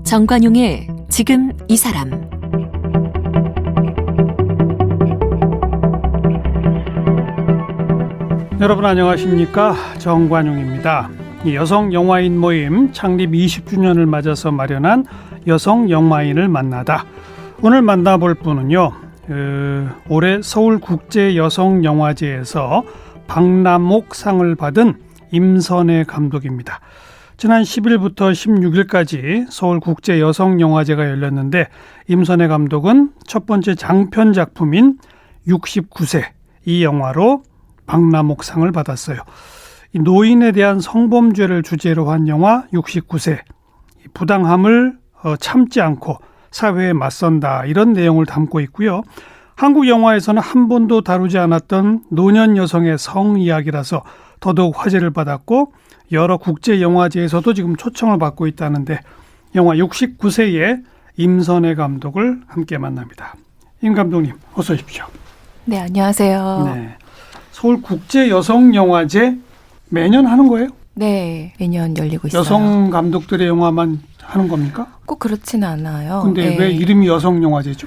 정관용의 지금 이 사람. 여러분 안녕하십니까? 정관용입니다. 여성 영화인 모임 창립 20주년을 맞아서 마련한 여성 영화인을 만나다. 오늘 만나볼 분은요, 올해 서울국제여성영화제에서 박남옥상을 받은 임선혜 감독입니다. 지난 10일부터 16일까지 서울국제여성영화제가 열렸는데 임선혜 감독은 첫 번째 장편 작품인 69세 이 영화로 박남옥상을 받았어요. 이 노인에 대한 성범죄를 주제로 한 영화 69세, 부당함을 참지 않고 사회에 맞선다 이런 내용을 담고 있고요. 한국 영화에서는 한 번도 다루지 않았던 노년 여성의 성 이야기라서 더더욱 화제를 받았고 여러 국제영화제에서도 지금 초청을 받고 있다는데 영화 69세의 임선혜 감독을 함께 만납니다. 임 감독님 어서 오십시오. 네, 안녕하세요. 네, 서울국제여성영화제 매년 하는 거예요? 네, 매년 열리고 있어요. 여성 감독들의 영화만 하는 겁니까? 꼭 그렇지는 않아요. 근데 네. 왜 이름이 여성영화제죠?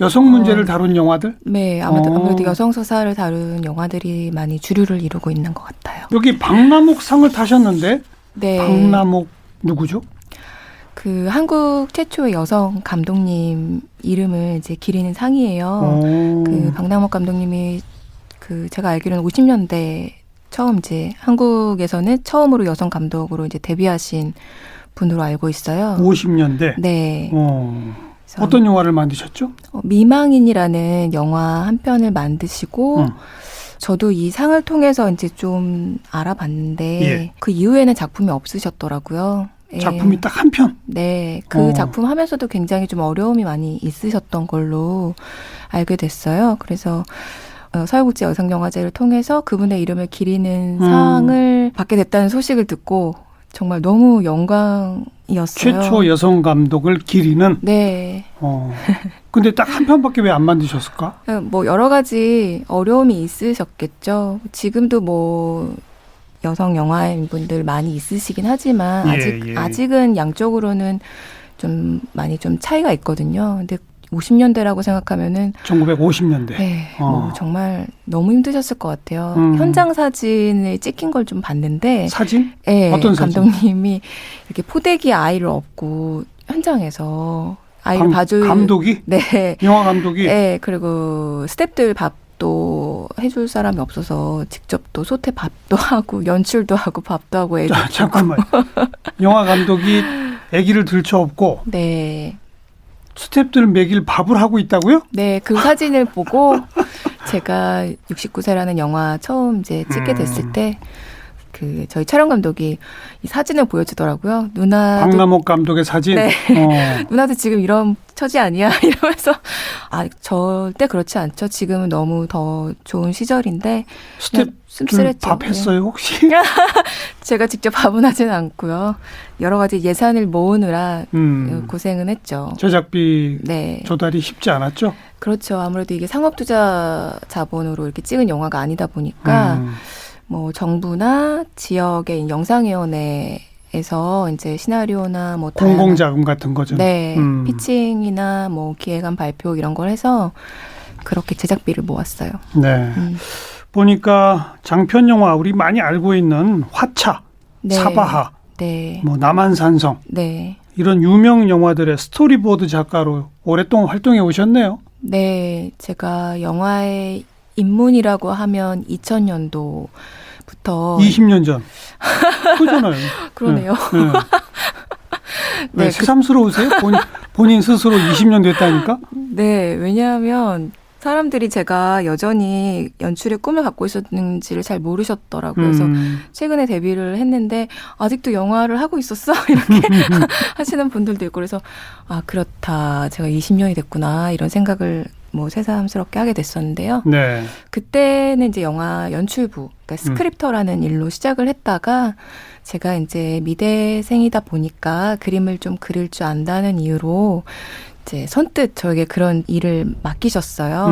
여성 문제를 다룬 영화들? 네, 아무래도 여성 서사를 다룬 영화들이 많이 주류를 이루고 있는 것 같아요. 여기 박남옥상을 타셨는데 네. 박남옥 누구죠? 그 한국 최초의 여성 감독님 이름을 이제 기리는 상이에요. 그 박남옥 감독님이 그 제가 알기로는 50년대 처음 이제 한국에서는 처음으로 여성 감독으로 이제 데뷔하신 분으로 알고 있어요. 50년대? 네. 어떤 영화를 만드셨죠? 미망인이라는 영화 한 편을 만드시고 저도 이 상을 통해서 이제 좀 알아봤는데 예. 그 이후에는 작품이 없으셨더라고요. 예. 작품이 딱 한 편? 네. 그 작품 하면서도 굉장히 좀 어려움이 많이 있으셨던 걸로 알게 됐어요. 그래서 서울국제여성영화제를 통해서 그분의 이름을 기리는 상을 받게 됐다는 소식을 듣고 정말 너무 영광이었어요. 최초 여성 감독을 기리는? 네. 근데 딱 한 편밖에 왜 안 만드셨을까? 뭐 여러 가지 어려움이 있으셨겠죠. 지금도 뭐 여성 영화인 분들 많이 있으시긴 하지만 아직은 양쪽으로는 좀 많이 좀 차이가 있거든요. 근데 50년대라고 생각하면은 1950년대. 네, 뭐 정말 너무 힘드셨을 것 같아요. 현장 사진을 찍힌 걸 좀 봤는데 사진? 네, 어떤 사진? 감독님이 이렇게 포대기에 아이를 업고 현장에서 아이를 봐줄 감독이? 네, 영화 감독이? 네, 그리고 스태프들 밥도 해줄 사람이 없어서 직접 또 소태 밥도 하고 연출도 하고 밥도 하고 애들 잠깐만. 영화 감독이 아기를 들쳐업고 네. 스태프들 매길 밥을 하고 있다고요? 네, 그 사진을 보고 제가 69세라는 영화 처음 이제 찍게 됐을 때 그 저희 촬영 감독이 이 사진을 보여주더라고요. 누나도 박남옥 감독의 사진? 네. 누나도 지금 이런 처지 아니야? 이러면서 절대 그렇지 않죠. 지금은 너무 더 좋은 시절인데 스태프들 밥 했어요 혹시? 제가 직접 밥은 하진 않고요. 여러 가지 예산을 모으느라 고생은 했죠. 제작비 네. 조달이 쉽지 않았죠? 그렇죠. 아무래도 이게 상업투자 자본으로 이렇게 찍은 영화가 아니다 보니까 뭐 정부나 지역의 영상위원회에서 이제 시나리오나 뭐 공공자금 같은 거죠. 네, 피칭이나 뭐 기획안 발표 이런 걸 해서 그렇게 제작비를 모았어요. 네. 보니까 장편 영화 우리 많이 알고 있는 화차, 네. 사바하, 네. 뭐 남한산성, 네. 이런 유명 영화들의 스토리보드 작가로 오랫동안 활동해 오셨네요. 네, 제가 영화의 입문이라고 하면 2000년도부터 20년 전. 그잖아요. 그러네요. 네. 왜 새삼스러우세요? 본인 스스로 20년 됐다니까? 네, 왜냐하면 사람들이 제가 여전히 연출의 꿈을 갖고 있었는지를 잘 모르셨더라고요. 그래서 최근에 데뷔를 했는데 아직도 영화를 하고 있었어? 이렇게 하시는 분들도 있고 그래서 그렇다. 제가 20년이 됐구나. 이런 생각을 뭐 새삼스럽게 하게 됐었는데요. 네. 그때는 이제 영화 연출부, 그러니까 스크립터라는 일로 시작을 했다가 제가 이제 미대생이다 보니까 그림을 좀 그릴 줄 안다는 이유로 이제 선뜻 저에게 그런 일을 맡기셨어요.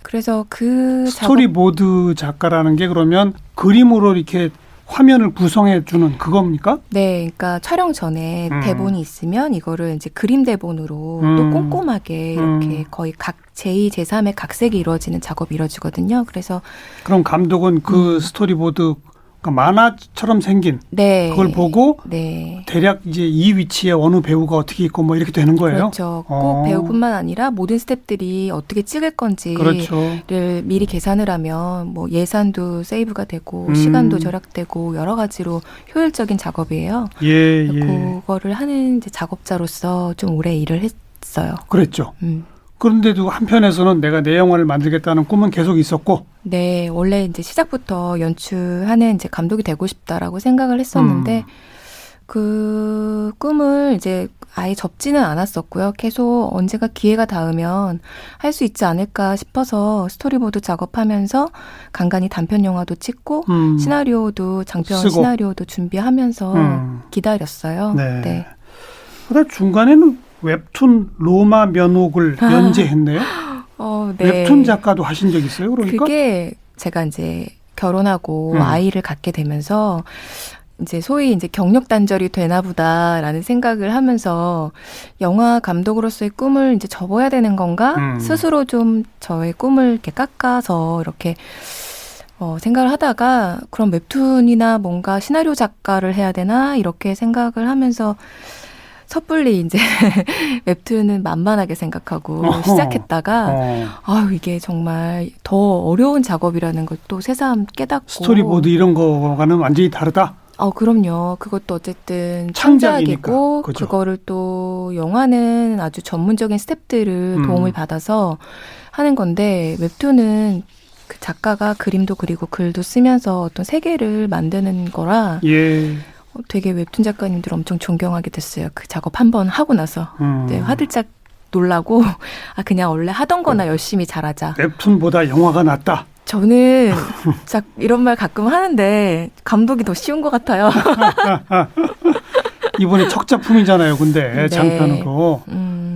그래서 그 스토리보드 작가라는 게 그러면 그림으로 이렇게 화면을 구성해 주는 그겁니까? 네, 그러니까 촬영 전에 대본이 있으면 이거를 이제 그림 대본으로 또 꼼꼼하게 이렇게 거의 각 제2, 제3의 각색이 이루어지는 작업이 이루어지거든요. 그래서 그럼 감독은 그 스토리보드 그러니까 만화처럼 생긴 네, 그걸 보고 네. 대략 이제 이 위치에 어느 배우가 어떻게 있고 뭐 이렇게 되는 거예요? 그렇죠. 꼭 배우뿐만 아니라 모든 스태프들이 어떻게 찍을 건지를 그렇죠. 미리 계산을 하면 뭐 예산도 세이브가 되고 시간도 절약되고 여러 가지로 효율적인 작업이에요. 예, 예. 그거를 하는 이제 작업자로서 좀 오래 일을 했어요. 그랬죠. 그런데도 한편에서는 내가 내 영화를 만들겠다는 꿈은 계속 있었고. 네, 원래 이제 시작부터 연출하는 이제 감독이 되고 싶다라고 생각을 했었는데 그 꿈을 이제 아예 접지는 않았었고요. 계속 언제가 기회가 닿으면 할 수 있지 않을까 싶어서 스토리보드 작업하면서 간간히 단편 영화도 찍고 시나리오도 장편 쓰고. 시나리오도 준비하면서 기다렸어요. 네. 네. 그러다 중간에는 웹툰 로마 면옥을 연재했네요. 네. 웹툰 작가도 하신 적 있어요? 그러니까? 그게 제가 이제 결혼하고 아이를 갖게 되면서 이제 소위 이제 경력 단절이 되나 보다라는 생각을 하면서 영화 감독으로서의 꿈을 이제 접어야 되는 건가? 스스로 좀 저의 꿈을 이렇게 깎아서 이렇게 생각을 하다가 그럼 웹툰이나 뭔가 시나리오 작가를 해야 되나? 이렇게 생각을 하면서 섣불리 이제 웹툰은 만만하게 생각하고 시작했다가 아유 이게 정말 더 어려운 작업이라는 걸 또 새삼 깨닫고 스토리보드 이런 거와는 완전히 다르다? 그럼요. 그것도 어쨌든 창작이니까. 창작이고 그죠. 그거를 또 영화는 아주 전문적인 스태프들을 도움을 받아서 하는 건데 웹툰은 그 작가가 그림도 그리고 글도 쓰면서 어떤 세계를 만드는 거라 예. 되게 웹툰 작가님들 엄청 존경하게 됐어요. 그 작업 한 번 하고 나서 이제 화들짝 놀라고 그냥 원래 하던 거나 열심히 잘하자. 웹툰보다 영화가 낫다. 저는 이런 말 가끔 하는데 감독이 더 쉬운 것 같아요. 이번에 첫 작품이잖아요. 근데 네. 장편으로.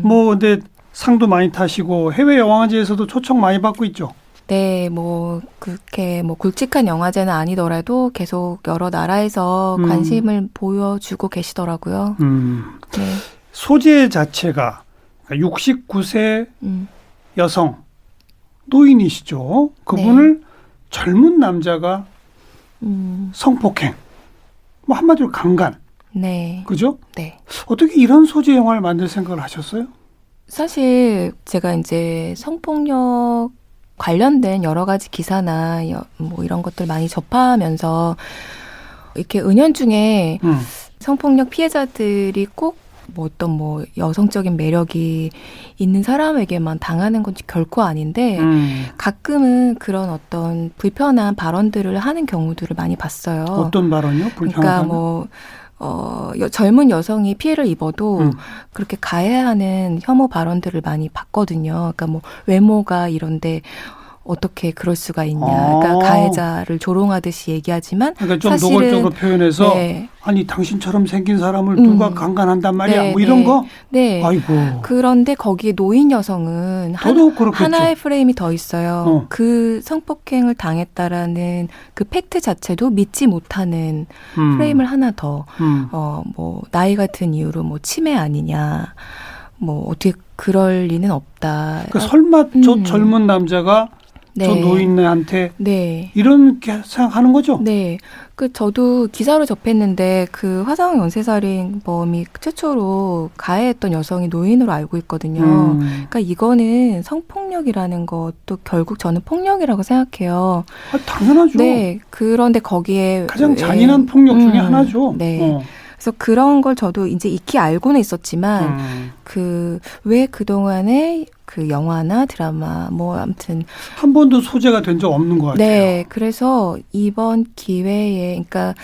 뭐 근데 상도 많이 타시고 해외 영화제에서도 초청 많이 받고 있죠. 네, 뭐 그렇게 뭐 굵직한 영화제는 아니더라도 계속 여러 나라에서 관심을 보여주고 계시더라고요. 네. 소재 자체가 69세 여성 노인이시죠. 그분을 젊은 남자가 성폭행, 뭐 한마디로 강간, 네. 그죠? 네. 어떻게 이런 소재 영화를 만들 생각을 하셨어요? 사실 제가 이제 성폭력 관련된 여러 가지 기사나 뭐 이런 것들 많이 접하면서 이렇게 은연중에 성폭력 피해자들이 꼭 뭐 어떤 뭐 여성적인 매력이 있는 사람에게만 당하는 건 결코 아닌데 가끔은 그런 어떤 불편한 발언들을 하는 경우들을 많이 봤어요. 어떤 발언이요? 그러니까 뭐 젊은 여성이 피해를 입어도 그렇게 가해하는 혐오 발언들을 많이 봤거든요. 그러니까 뭐 외모가 이런데 어떻게 그럴 수가 있냐. 그러니까 가해자를 조롱하듯이 얘기하지만 그러니까 좀 사실은 노골적으로 표현해서 네. 아니 당신처럼 생긴 사람을 누가 강간한단 말이야. 네, 뭐 이런 네. 거? 네. 아이고. 그런데 거기에 노인 여성은 더더욱 그렇겠죠. 하나의 프레임이 더 있어요. 그 성폭행을 당했다라는 그 팩트 자체도 믿지 못하는 프레임을 하나 더 뭐 나이 같은 이유로 뭐 치매 아니냐. 뭐 어떻게 그럴 리는 없다. 그러니까 설마 저 젊은 남자가 저 노인네한테 이렇게 생각하는 거죠? 네. 저도 기사로 접했는데 그 화성 연쇄살인범이 최초로 가해했던 여성이 노인으로 알고 있거든요. 그러니까 이거는 성폭력이라는 것도 결국 저는 폭력이라고 생각해요. 당연하죠. 네. 그런데 거기에 가장 잔인한 폭력 중에 하나죠. 네. 그래서 그런 걸 저도 이제 익히 알고는 있었지만 왜 그동안에 그 영화나 드라마 뭐 아무튼 한 번도 소재가 된 적 없는 것 같아요. 네, 그래서 이번 기회에 그러니까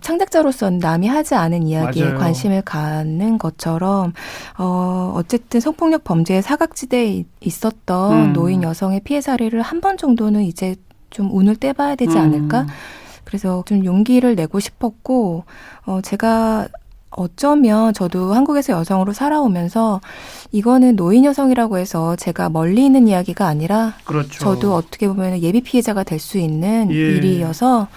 창작자로서는 남이 하지 않은 이야기에 맞아요. 관심을 갖는 것처럼 어쨌든 성폭력 범죄의 사각지대에 있었던 노인 여성의 피해 사례를 한 번 정도는 이제 좀 운을 떼봐야 되지 않을까? 그래서 좀 용기를 내고 싶었고 제가 어쩌면 저도 한국에서 여성으로 살아오면서 이거는 노인 여성이라고 해서 제가 멀리 있는 이야기가 아니라 그렇죠. 저도 어떻게 보면 예비 피해자가 될 수 있는 예. 일이어서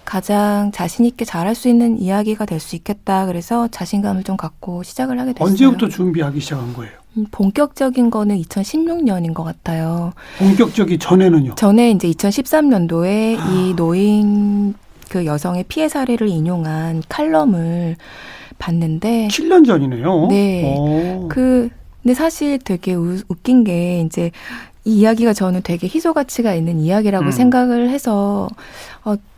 가장 자신 있게 잘할 수 있는 이야기가 될 수 있겠다. 그래서 자신감을 좀 갖고 시작을 하게 됐어요. 언제부터 준비하기 시작한 거예요? 본격적인 거는 2016년인 것 같아요. 본격적이 전에는요? 전에 이제 2013년도에 이 노인 그 여성의 피해 사례를 인용한 칼럼을 봤는데 7년 전이네요. 네. 오. 근데 사실 되게 웃긴 게 이제 이 이야기가 저는 되게 희소 가치가 있는 이야기라고 생각을 해서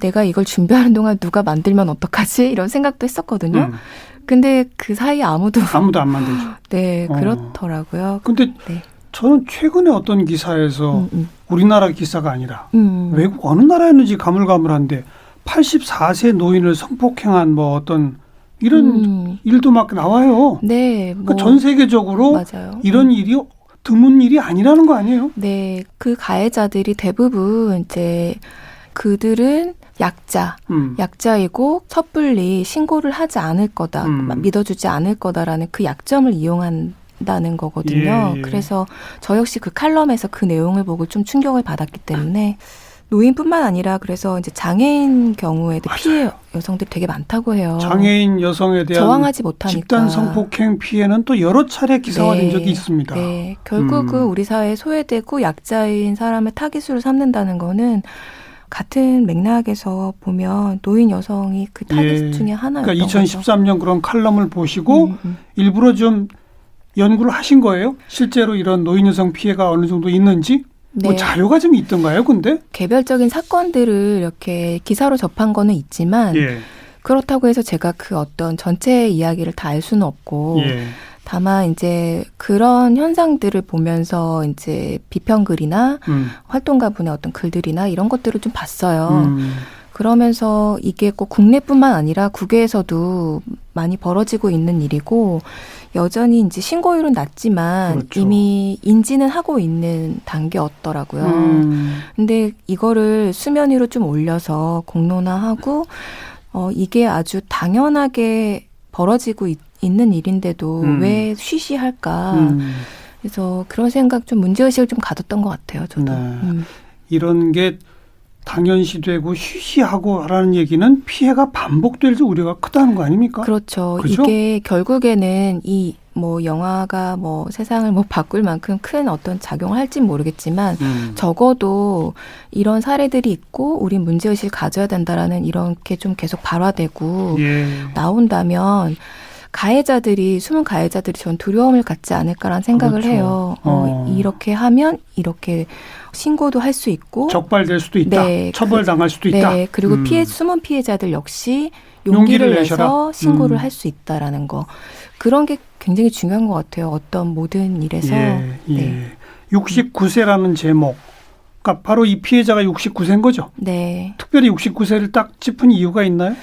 내가 이걸 준비하는 동안 누가 만들면 어떡하지? 이런 생각도 했었거든요. 근데 그 사이에 아무도 안 만들죠. 네, 그렇더라고요. 근데 네. 저는 최근에 어떤 기사에서 우리나라 기사가 아니라 외국 어느 나라였는지 가물가물한데 84세 노인을 성폭행한 뭐 어떤 이런 일도 막 나와요. 네. 그러니까 전 세계적으로 맞아요. 이런 일이 드문 일이 아니라는 거 아니에요? 네. 그 가해자들이 대부분 이제 그들은 약자이고 섣불리 신고를 하지 않을 거다. 믿어주지 않을 거다라는 그 약점을 이용한다는 거거든요. 예. 그래서 저 역시 그 칼럼에서 그 내용을 보고 좀 충격을 받았기 때문에 노인뿐만 아니라 그래서 이제 장애인 경우에도 맞아요. 피해 여성들이 되게 많다고 해요. 장애인 여성에 대한 저항하지 못하니까. 집단 성폭행 피해는 또 여러 차례 기사화된 적이 있습니다. 네. 결국은 우리 사회에 소외되고 약자인 사람을 타깃으로 삼는다는 거는 같은 맥락에서 보면 노인 여성이 그 타깃 중에 하나였던 그러니까 거죠. 2013년 그런 칼럼을 보시고 일부러 좀 연구를 하신 거예요? 실제로 이런 노인 여성 피해가 어느 정도 있는지? 뭐 네. 자료가 좀 있던가요, 근데? 개별적인 사건들을 이렇게 기사로 접한 거는 있지만 예. 그렇다고 해서 제가 그 어떤 전체 이야기를 다 알 수는 없고 예. 다만 이제 그런 현상들을 보면서 이제 비평글이나 활동가분의 어떤 글들이나 이런 것들을 좀 봤어요. 그러면서 이게 꼭 국내뿐만 아니라 국외에서도 많이 벌어지고 있는 일이고 여전히 이제 신고율은 낮지만 그렇죠. 이미 인지는 하고 있는 단계였더라고요. 근데 이거를 수면 위로 좀 올려서 공론화하고 이게 아주 당연하게 벌어지고 있는 일인데도 왜 쉬쉬할까. 그래서 그런 생각 좀 문제의식을 좀 가졌던 것 같아요. 저도. 네. 이런 게 당연시되고 쉬쉬하고 하라는 얘기는 피해가 반복될 우려가 크다는 거 아닙니까? 그렇죠. 그죠? 이게 결국에는 이 뭐 영화가 뭐 세상을 뭐 바꿀 만큼 큰 어떤 작용을 할진 모르겠지만 적어도 이런 사례들이 있고 우리 문제의식을 가져야 된다라는 이렇게 좀 계속 발화되고 나온다면 숨은 가해자들이 전 두려움을 갖지 않을까라는 생각을 그렇죠. 해요. 이렇게 하면 이렇게 신고도 할 수 있고 적발될 수도 있다. 네, 처벌당할 수도 있다. 네, 그리고 숨은 피해자들 역시 용기를 내서 신고를 할 수 있다라는 거. 그런 게 굉장히 중요한 것 같아요. 어떤 모든 일에서. 네. 69세라는 제목. 그러니까 바로 이 피해자가 69세인 거죠. 네. 특별히 69세를 딱 짚은 이유가 있나요?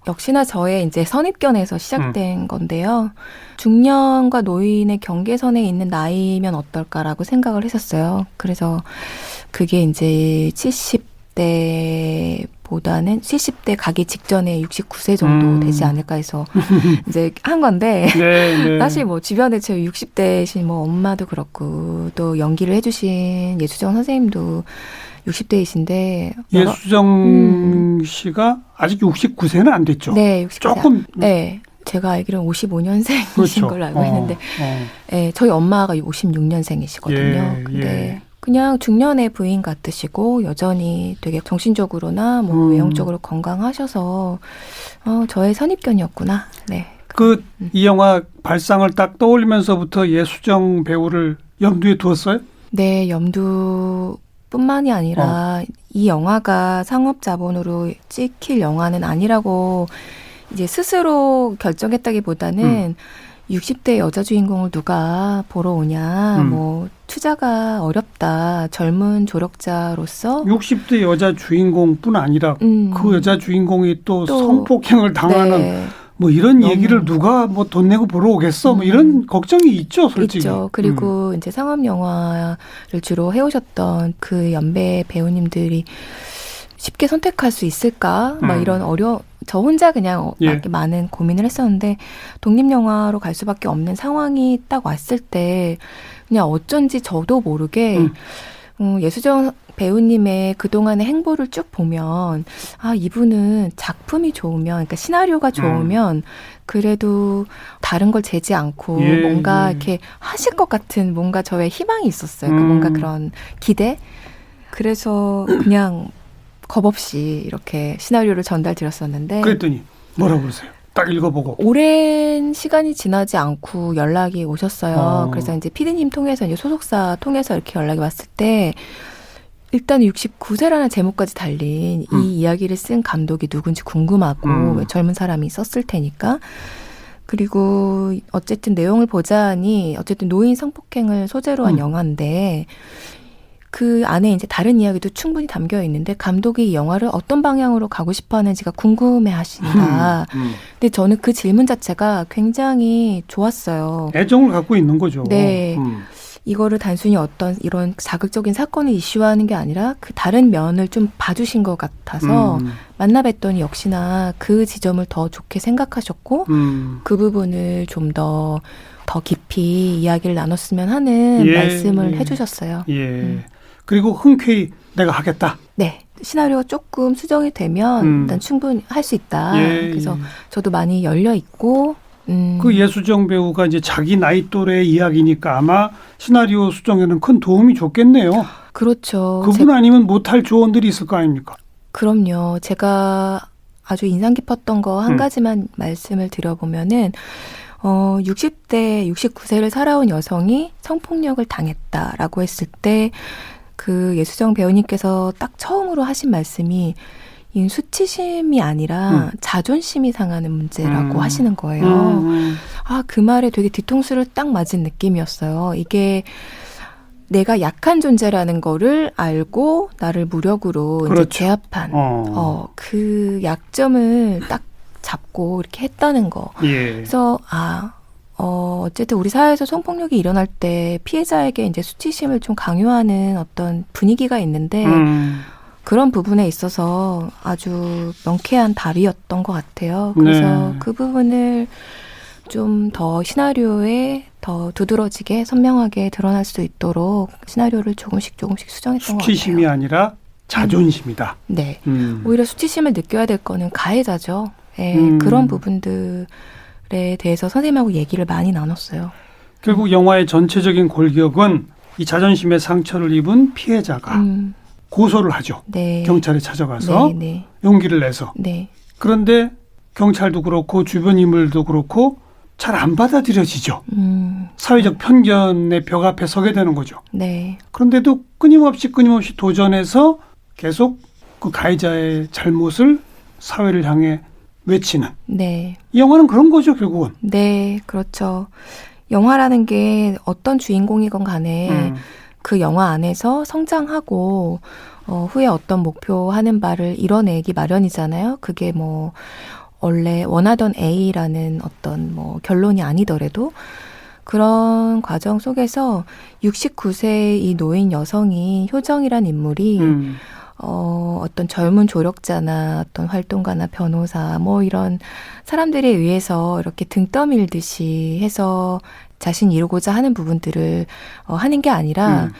역시나 저의 이제 선입견에서 시작된 건데요. 중년과 노인의 경계선에 있는 나이면 어떨까라고 생각을 했었어요. 그래서 그게 이제 70대보다는 70대 가기 직전에 69세 정도 되지 않을까 해서 이제 한 건데 네. 사실 뭐 주변에 제 60대신 뭐 엄마도 그렇고 또 연기를 해주신 예수정 선생님도 60대이신데 예수정 씨가 아직 69세는 안 됐죠. 네, 60세. 조금 네. 제가 알기로는 55년생이신 그렇죠. 걸로 알고 있는데 네, 저희 엄마가 56년생이시거든요. 근데 그냥 중년의 부인 같으시고 여전히 되게 정신적으로나 뭐 외형적으로 건강하셔서 저의 선입견이었구나. 네. 이 영화 발상을 딱 떠올리면서부터 예수정 배우를 염두에 두었어요? 네, 뿐만이 아니라 이 영화가 상업자본으로 찍힐 영화는 아니라고 이제 스스로 결정했다기보다는 60대 여자 주인공을 누가 보러 오냐, 뭐 투자가 어렵다, 젊은 조력자로서 60대 여자 주인공뿐 아니라 그 여자 주인공이 또 성폭행을 당하는 네. 뭐 이런 얘기를 누가 뭐 돈 내고 보러 오겠어? 뭐 이런 걱정이 있죠, 솔직히. 있죠. 그리고 이제 상업 영화를 주로 해오셨던 그 연배 배우님들이 쉽게 선택할 수 있을까? 막 이런 저 혼자 그냥 예. 많은 고민을 했었는데 독립영화로 갈 수밖에 없는 상황이 딱 왔을 때 그냥 어쩐지 저도 모르게 예수정 배우님의 그동안의 행보를 쭉 보면 아 이분은 작품이 좋으면 그러니까 시나리오가 좋으면 그래도 다른 걸 재지 않고 예, 뭔가 예. 이렇게 하실 것 같은 뭔가 저의 희망이 있었어요. 그러니까 뭔가 그런 기대. 그래서 그냥 겁없이 이렇게 시나리오를 전달드렸었는데 그랬더니 뭐라고 그러세요? 딱 읽어보고. 오랜 시간이 지나지 않고 연락이 오셨어요. 어. 그래서 이제 피디님 통해서 이제 소속사 통해서 이렇게 연락이 왔을 때 일단 69세라는 제목까지 달린 이 이야기를 쓴 감독이 누군지 궁금하고 왜 젊은 사람이 썼을 테니까. 그리고 어쨌든 내용을 보자니 어쨌든 노인 성폭행을 소재로 한 영화인데 그 안에 이제 다른 이야기도 충분히 담겨 있는데 감독이 이 영화를 어떤 방향으로 가고 싶어 하는지가 궁금해 하신다. 근데 저는 그 질문 자체가 굉장히 좋았어요. 애정을 갖고 있는 거죠. 네. 이거를 단순히 어떤 이런 자극적인 사건을 이슈화하는 게 아니라 그 다른 면을 좀 봐주신 것 같아서 만나 뵀더니 역시나 그 지점을 더 좋게 생각하셨고 그 부분을 좀 더 깊이 이야기를 나눴으면 하는 예, 말씀을 예. 해주셨어요. 예. 그리고 흔쾌히 내가 하겠다. 네. 시나리오가 조금 수정이 되면 일단 충분히 할 수 있다. 예, 그래서 예. 저도 많이 열려 있고 그 예수정 배우가 이제 자기 나이 또래의 이야기니까 아마 시나리오 수정에는 큰 도움이 줬겠네요. 그렇죠. 그분 아니면 못할 조언들이 있을 거 아닙니까? 그럼요. 제가 아주 인상 깊었던 거 한 가지만 말씀을 드려보면은 60대, 69세를 살아온 여성이 성폭력을 당했다라고 했을 때 그 예수정 배우님께서 딱 처음으로 하신 말씀이 이 수치심이 아니라 자존심이 상하는 문제라고 하시는 거예요. 아, 그 말에 되게 뒤통수를 딱 맞은 느낌이었어요. 이게 내가 약한 존재라는 거를 알고 나를 무력으로 그렇죠. 이제 제압한 그 약점을 딱 잡고 이렇게 했다는 거. 예. 그래서 어쨌든 우리 사회에서 성폭력이 일어날 때 피해자에게 이제 수치심을 좀 강요하는 어떤 분위기가 있는데 그런 부분에 있어서 아주 명쾌한 답이었던 것 같아요. 그래서 네. 그 부분을 좀 더 시나리오에 더 두드러지게 선명하게 드러날 수 있도록 시나리오를 조금씩 수정했던 것 같아요. 수치심이 아니라 자존심이다. 네. 오히려 수치심을 느껴야 될 거는 가해자죠. 예, 그런 부분들에 대해서 선생님하고 얘기를 많이 나눴어요. 결국 영화의 전체적인 골격은 이 자존심의 상처를 입은 피해자가 고소를 하죠. 네. 경찰에 찾아가서 네. 용기를 내서. 네. 그런데 경찰도 그렇고 주변 인물도 그렇고 잘 안 받아들여지죠. 사회적 편견의 벽 앞에 서게 되는 거죠. 네. 그런데도 끊임없이 도전해서 계속 그 가해자의 잘못을 사회를 향해 외치는. 네. 이 영화는 그런 거죠, 결국은. 네, 그렇죠. 영화라는 게 어떤 주인공이건 간에 그 영화 안에서 성장하고 후에 어떤 목표하는 바를 이뤄내기 마련이잖아요. 그게 뭐 원래 원하던 A라는 어떤 뭐 결론이 아니더라도 그런 과정 속에서 69세 이 노인 여성이 효정이란 인물이 어떤 젊은 조력자나 어떤 활동가나 변호사 뭐 이런 사람들에 의해서 이렇게 등 떠밀듯이 해서 자신이 이루고자 하는 부분들을 하는 게 아니라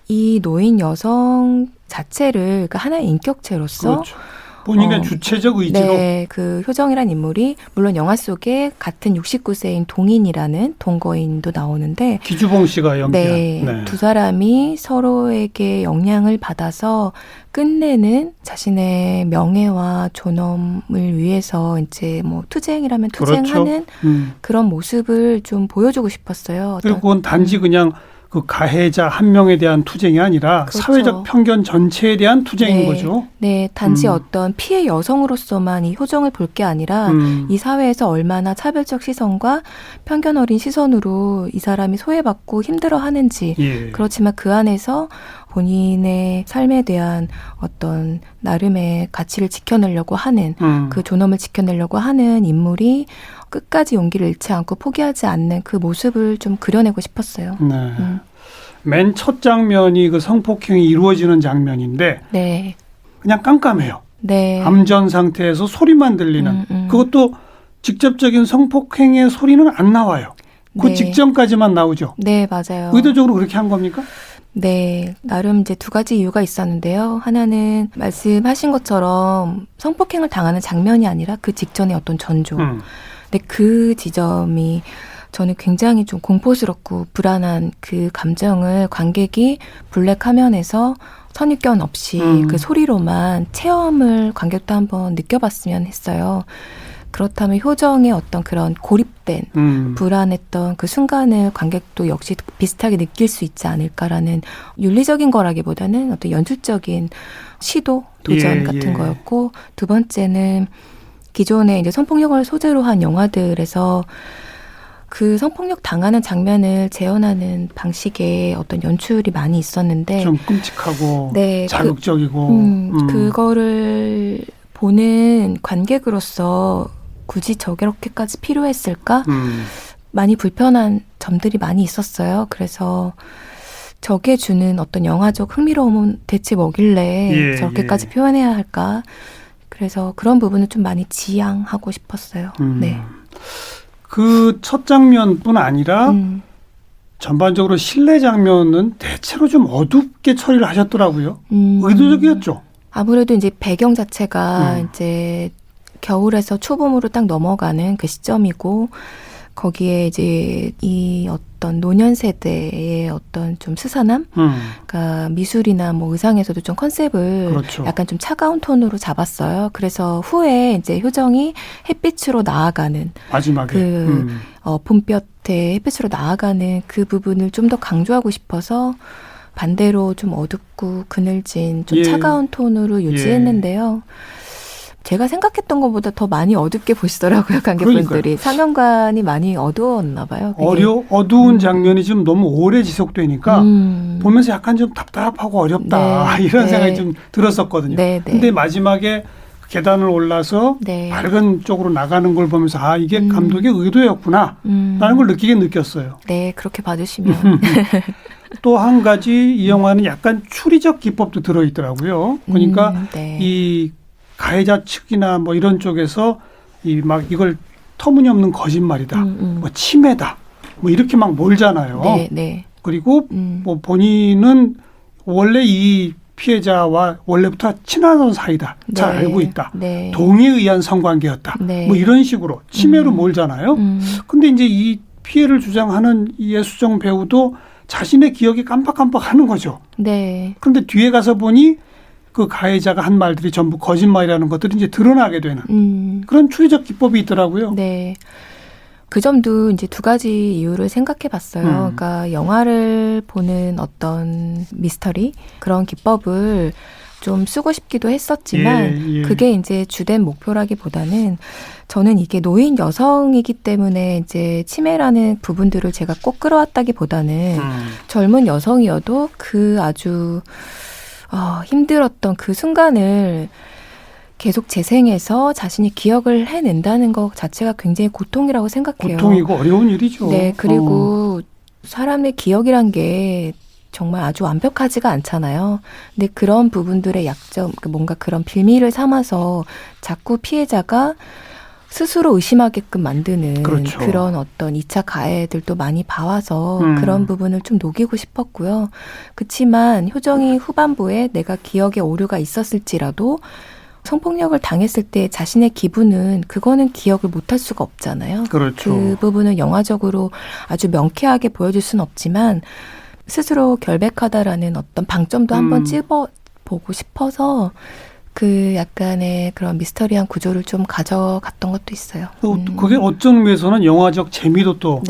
이 노인 여성 자체를 그러니까 하나의 인격체로서 그렇죠. 본인의 주체적 의지로. 네, 그 효정이란 인물이 물론 영화 속에 같은 69세인 동인이라는 동거인도 나오는데 기주봉 씨가 연기한. 네, 두 사람이 서로에게 영향을 받아서 끝내는 자신의 명예와 존엄을 위해서 이제 뭐 투쟁이라면 투쟁하는 그렇죠. 그런 모습을 좀 보여주고 싶었어요. 그리고 그건 단지 그냥 그 가해자 한 명에 대한 투쟁이 아니라 그렇죠. 사회적 편견 전체에 대한 투쟁인 거죠. 네, 단지 어떤 피해 여성으로서만 이 효정을 볼 게 아니라 이 사회에서 얼마나 차별적 시선과 편견 어린 시선으로 이 사람이 소외받고 힘들어하는지 예. 그렇지만 그 안에서 본인의 삶에 대한 어떤 나름의 가치를 지켜내려고 하는 그 존엄을 지켜내려고 하는 인물이 끝까지 용기를 잃지 않고 포기하지 않는 그 모습을 좀 그려내고 싶었어요. 네. 맨 첫 장면이 그 성폭행이 이루어지는 장면인데 네. 그냥 깜깜해요. 네. 암전 상태에서 소리만 들리는 그것도 직접적인 성폭행의 소리는 안 나와요. 그 네. 직전까지만 나오죠. 네, 맞아요. 의도적으로 그렇게 한 겁니까? 네, 나름 이제 두 가지 이유가 있었는데요. 하나는 말씀하신 것처럼 성폭행을 당하는 장면이 아니라 그 직전의 어떤 전조. 근데 그 지점이 저는 굉장히 좀 공포스럽고 불안한 그 감정을 관객이 블랙 화면에서 선입견 없이 그 소리로만 체험을 관객도 한번 느껴봤으면 했어요. 그렇다면 효정의 어떤 그런 고립된 불안했던 그 순간을 관객도 역시 비슷하게 느낄 수 있지 않을까라는 윤리적인 거라기보다는 어떤 연출적인 시도, 도전 같은 거였고, 두 번째는 기존에 이제 성폭력을 소재로 한 영화들에서 그 성폭력 당하는 장면을 재현하는 방식의 어떤 연출이 많이 있었는데 좀 끔찍하고 네, 자극적이고 그거를 보는 관객으로서 굳이 저렇게까지 필요했을까? 많이 불편한 점들이 많이 있었어요. 그래서 저게 주는 어떤 영화적 흥미로움은 대체 뭐길래 저렇게까지 표현해야 할까? 그래서 그런 부분을 좀 많이 지양하고 싶었어요. 네. 그 첫 장면뿐 아니라 전반적으로 실내 장면은 대체로 좀 어둡게 처리를 하셨더라고요. 의도적이었죠. 아무래도 이제 배경 자체가 이제 겨울에서 초봄으로 딱 넘어가는 그 시점이고, 거기에 이제 이 어떤 노년 세대의 어떤 좀 스산함, 그러니까 미술이나 뭐 의상에서도 좀 컨셉을 그렇죠. 약간 좀 차가운 톤으로 잡았어요. 그래서 후에 이제 효정이 햇빛으로 나아가는 마지막에 봄볕에 햇빛으로 나아가는 그 부분을 좀 더 강조하고 싶어서 반대로 좀 어둡고 그늘진 좀 차가운 톤으로 유지했는데요. 제가 생각했던 것보다 더 많이 어둡게 보시더라고요, 관객분들이. 그러니까요. 상영관이 많이 어두웠나 봐요. 어두운 장면이 좀 너무 오래 지속되니까 보면서 약간 좀 답답하고 어렵다 이런 생각이 좀 들었었거든요. 근데 마지막에 계단을 올라서 밝은 쪽으로 나가는 걸 보면서 아, 이게 감독의 의도였구나 라는 걸 느꼈어요. 네, 그렇게 봐주시면. 또 한 가지 이 영화는 약간 추리적 기법도 들어있더라고요. 그러니까 이 가해자 측이나 뭐 이런 쪽에서 이걸 터무니없는 거짓말이다, 뭐 침해다, 뭐 이렇게 막 몰잖아요. 그리고 뭐 본인은 원래 이 피해자와 원래부터 친하던 사이다, 잘 알고 있다, 동의에 의한 성관계였다, 뭐 이런 식으로 침해로 몰잖아요. 근데 이제 이 피해를 주장하는 이예수정 배우도 자신의 기억이 깜빡깜빡하는 거죠. 그런데 뒤에 가서 보니 그 가해자가 한 말들이 전부 거짓말이라는 것들이 이제 드러나게 되는 그런 추리적 기법이 있더라고요. 그 점도 이제 두 가지 이유를 생각해 봤어요. 그러니까 영화를 보는 어떤 미스터리 그런 기법을 좀 쓰고 싶기도 했었지만 그게 이제 주된 목표라기보다는 저는 이게 노인 여성이기 때문에 이제 치매라는 부분들을 제가 꼭 끌어왔다기보다는 젊은 여성이어도 그 아주 힘들었던 그 순간을 계속 재생해서 자신이 기억을 해낸다는 것 자체가 굉장히 고통이라고 생각해요. 고통이고 어려운 일이죠. 네, 그리고 사람의 기억이란 게 정말 아주 완벽하지가 않잖아요. 근데 그런 부분들의 약점, 뭔가 그런 빌미를 삼아서 자꾸 피해자가 스스로 의심하게끔 만드는 그런 어떤 2차 가해들도 많이 봐와서 그런 부분을 좀 녹이고 싶었고요. 그렇지만 효정이 후반부에 내가 기억에 오류가 있었을지라도 성폭력을 당했을 때 자신의 기분은 그거는 기억을 못할 수가 없잖아요. 그 부분을 영화적으로 아주 명쾌하게 보여줄 수는 없지만 스스로 결백하다라는 어떤 방점도 한번 찝어보고 싶어서 그 약간의 그런 미스터리한 구조를 좀 가져갔던 것도 있어요. 그게 어떤 면에서는 영화적 재미도 또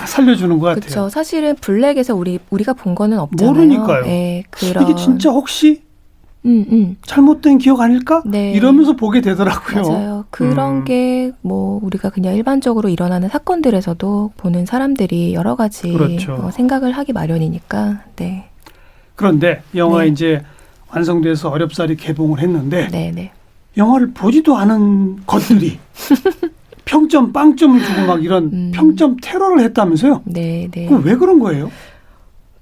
살려주는 것 같아요. 그렇죠. 사실은 블랙에서 우리가 본 거는 없잖아요. 모르니까요. 이게 진짜 혹시 잘못된 기억 아닐까? 이러면서 보게 되더라고요. 맞아요. 그런 게 뭐 우리가 그냥 일반적으로 일어나는 사건들에서도 보는 사람들이 여러 가지 생각을 하기 마련이니까. 그런데 영화 이제 완성돼서 어렵사리 개봉을 했는데 영화를 보지도 않은 것들이 평점 빵점을 주고 막 이런 평점 테러를 했다면서요? 왜 그런 거예요?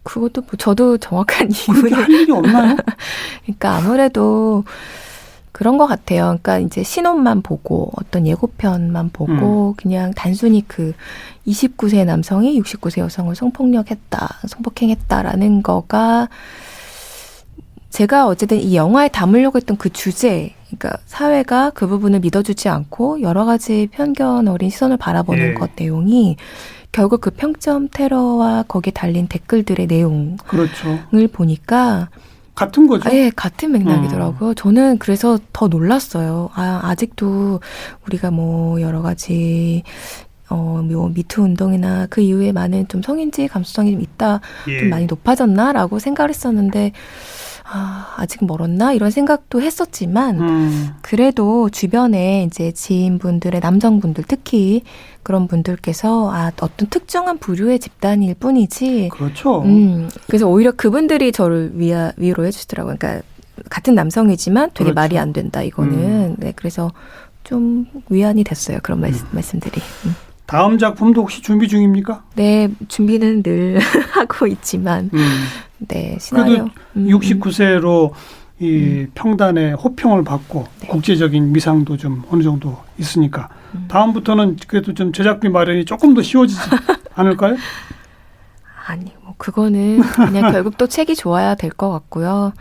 그것도 뭐 저도 정확한 그렇게 이유는 할 일이 없나요? 그러니까 아무래도 그런 것 같아요. 그러니까 이제 신혼만 보고 어떤 예고편만 보고 그냥 단순히 그 29세 남성이 69세 여성을 성폭행했다라는 거가 제가 어쨌든 이 영화에 담으려고 했던 그 주제, 그러니까 사회가 그 부분을 믿어주지 않고 여러 가지 편견 어린 시선을 바라보는 예. 것 내용이 결국 그 평점 테러와 거기에 달린 댓글들의 내용을 그렇죠. 보니까 같은 거죠. 예, 같은 맥락이더라고요. 저는 그래서 더 놀랐어요. 아직도 우리가 뭐 여러 가지 뭐 미투 운동이나 그 이후에 많은 좀 성인지 감수성이 좀 있다, 예. 좀 많이 높아졌나라고 생각을 했었는데 아직 멀었나 이런 생각도 했었지만 그래도 주변에 이제 지인분들의 남성분들 특히 그런 분들께서 어떤 특정한 부류의 집단일 뿐이지. 그렇죠. 그래서 오히려 그분들이 저를 위로해 주시더라고요. 그러니까 같은 남성이지만 되게 그렇죠. 말이 안 된다 이거는. 네, 그래서 좀 위안이 됐어요. 그런 말씀들이. 다음 작품도 혹시 준비 중입니까? 네, 준비는 늘 하고 있지만, 네, 시나리오. 그래도 69세로 이 평단의 호평을 받고 네. 국제적인 미상도 좀 어느 정도 있으니까 다음부터는 그래도 좀 제작비 마련이 조금 더 쉬워지지 않을까요? 아니, 뭐 그거는 그냥 결국 또 책이 좋아야 될 것 같고요.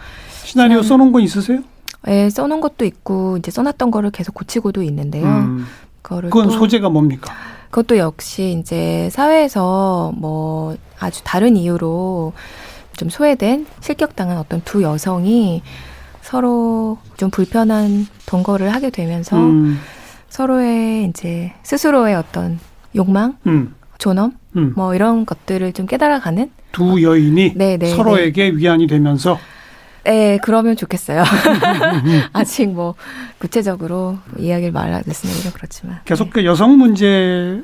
시나리오 써놓은 거 있으세요? 네, 써놓은 것도 있고 이제 써놨던 거를 계속 고치고도 있는데요. 그건 소재가 뭡니까? 그것도 역시 이제 사회에서 뭐 아주 다른 이유로 좀 소외된 실격당한 어떤 두 여성이 서로 좀 불편한 동거를 하게 되면서 서로의 이제 스스로의 어떤 욕망, 존엄, 뭐 이런 것들을 좀 깨달아가는 두 여인이 서로에게 위안이 되면서 네, 그러면 좋겠어요. 아직 뭐 구체적으로 이야기를 말하겠으면 그렇지만 계속 그 여성 문제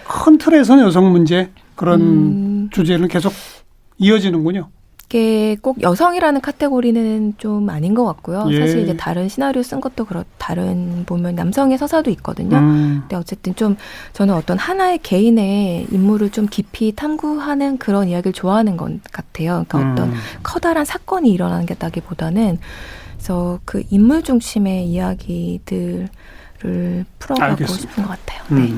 큰 틀에서는 여성 문제 그런 주제는 계속 이어지는군요. 이게 꼭 여성이라는 카테고리는 좀 아닌 것 같고요. 예. 사실 이제 다른 시나리오 쓴 것도 다른 보면 남성의 서사도 있거든요. 근데 어쨌든 좀 저는 어떤 하나의 개인의 인물을 좀 깊이 탐구하는 그런 이야기를 좋아하는 것 같아요. 그러니까 어떤 커다란 사건이 일어나는 게다기보다는 그래서 그 인물 중심의 이야기들을 풀어가고 알겠습니다. 싶은 것 같아요. 네.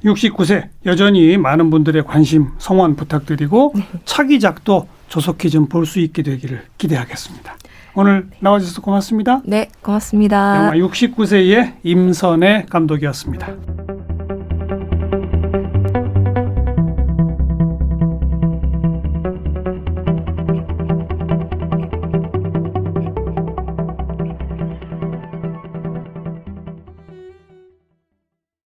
69세 여전히 많은 분들의 관심 성원 부탁드리고 차기작도 조속히 좀 볼 수 있게 되기를 기대하겠습니다. 오늘 나와주셔서 고맙습니다. 네, 고맙습니다. 영화 69세의 임선애 감독이었습니다.